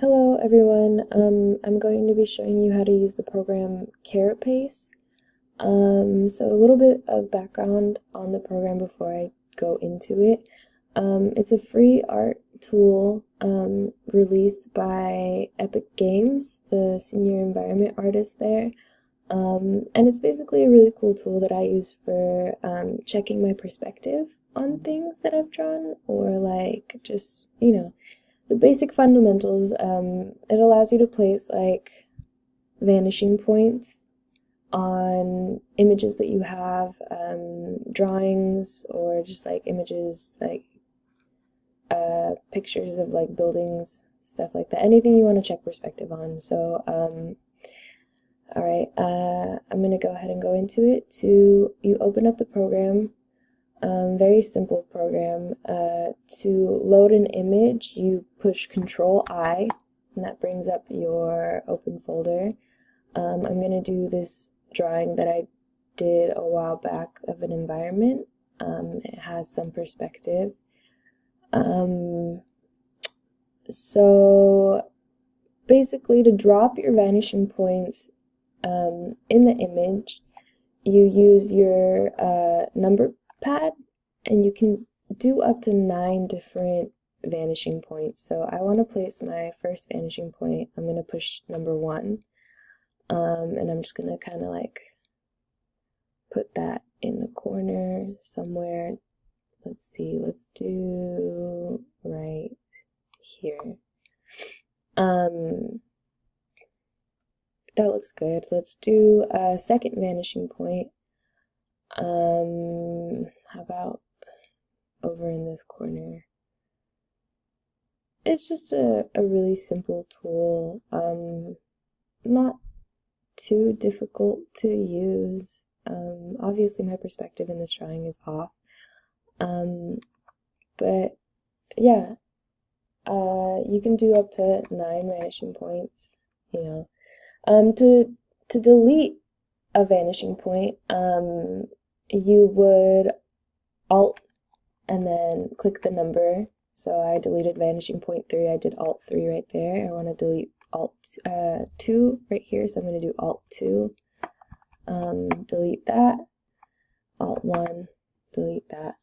Hello everyone, I'm going to be showing you how to use the program Carapace. So a little bit of background on the program before I go into it. It's a free art tool released by Epic Games, the senior environment artist there. And it's basically a really cool tool that I use for checking my perspective on things that I've drawn, or like just, the basic fundamentals. It allows you to place like vanishing points on images that you have, drawings, or just like images like pictures of like buildings, stuff like that. Anything you want to check perspective on. So, all right, I'm gonna go ahead and go into it. You open up the program. Very simple program. To load an image, you push Control I, and that brings up your open folder. I'm going to do this drawing that I did a while back of an environment. It has some perspective. So basically, to drop your vanishing points in the image, you use your number pad, and you can do up to 9 different vanishing points. So I want to place my first vanishing point. I'm going to push number 1, and I'm just going to kind of like put that in the corner somewhere. Let's see, let's do right here. That looks good. Let's do a second vanishing point. How about over in this corner? It's just a really simple tool, not too difficult to use. Obviously my perspective in this drawing is off, but yeah, you can do up to 9 vanishing points, to delete a vanishing point, you would Alt and then click the number. So I deleted vanishing point 3, I did Alt 3 right there. I want to delete Alt 2 right here, so I'm going to do Alt 2, delete that, Alt 1, delete that.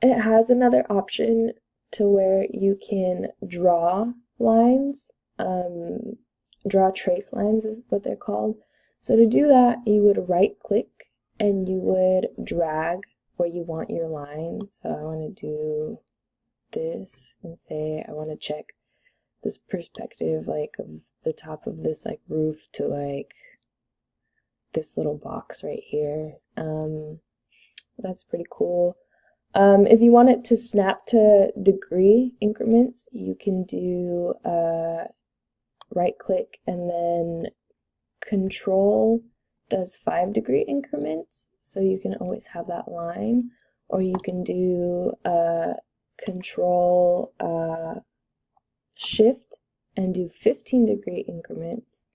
It has another option to where you can draw lines, draw trace lines is what they're called. So to do that, you would right click and you would drag where you want your line. So I want to do this and say I want to check this perspective like of the top of this like roof to like this little box right here. That's pretty cool. If you want it to snap to degree increments, you can do right click and then Control does 5-degree increments, so you can always have that line, or you can do Control Shift and do 15-degree increments,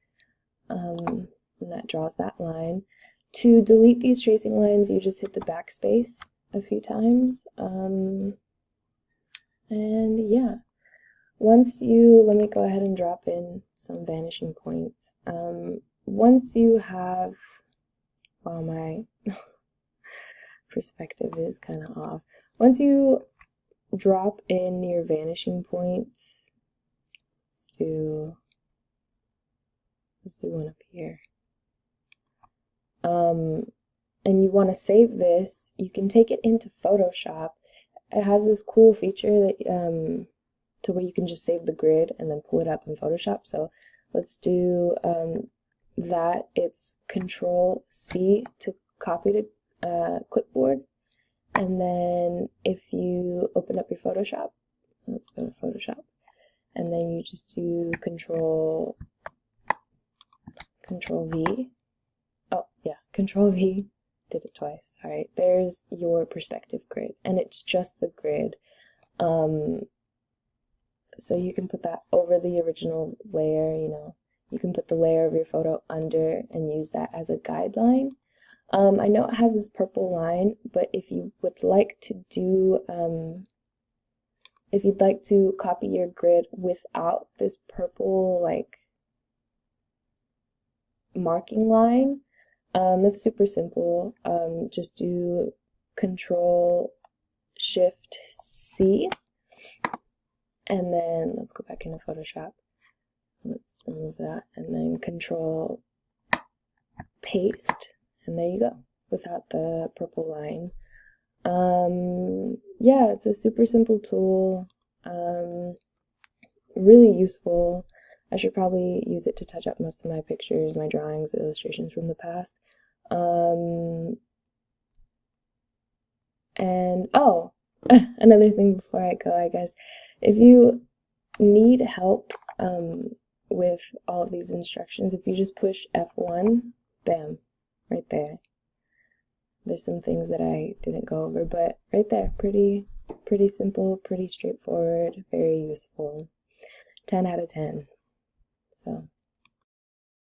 and that draws that line. To delete these tracing lines, you just hit the backspace a few times, and yeah. Once you, let me go ahead and drop in some vanishing points. Once you have, well, my perspective is kind of off. Once you drop in your vanishing points, let's do one up here. And you want to save this, you can take it into Photoshop. It has this cool feature that to where you can just save the grid and then pull it up in Photoshop. So let's do that. It's Control C to copy to clipboard, and then if you open up your Photoshop, let's go to Photoshop, and then you just do Control V. Oh yeah, Control V. Did it twice. All right, there's your perspective grid, and it's just the grid. So you can put that over the original layer, you can put the layer of your photo under and use that as a guideline. I know it has this purple line, but if you would like to do if you'd like to copy your grid without this purple like marking line, it's super simple. Just do Control Shift C, and then let's go back into Photoshop. Let's remove that, and then Control Paste, and there you go, without the purple line. Yeah, it's a super simple tool, really useful. I should probably use it to touch up most of my pictures, my drawings, illustrations from the past. And oh, another thing before I go, I guess, if you need help with all of these instructions, if you just push F1, bam, right there. There's some things that I didn't go over, but right there, pretty simple, pretty straightforward, very useful. 10 out of 10. So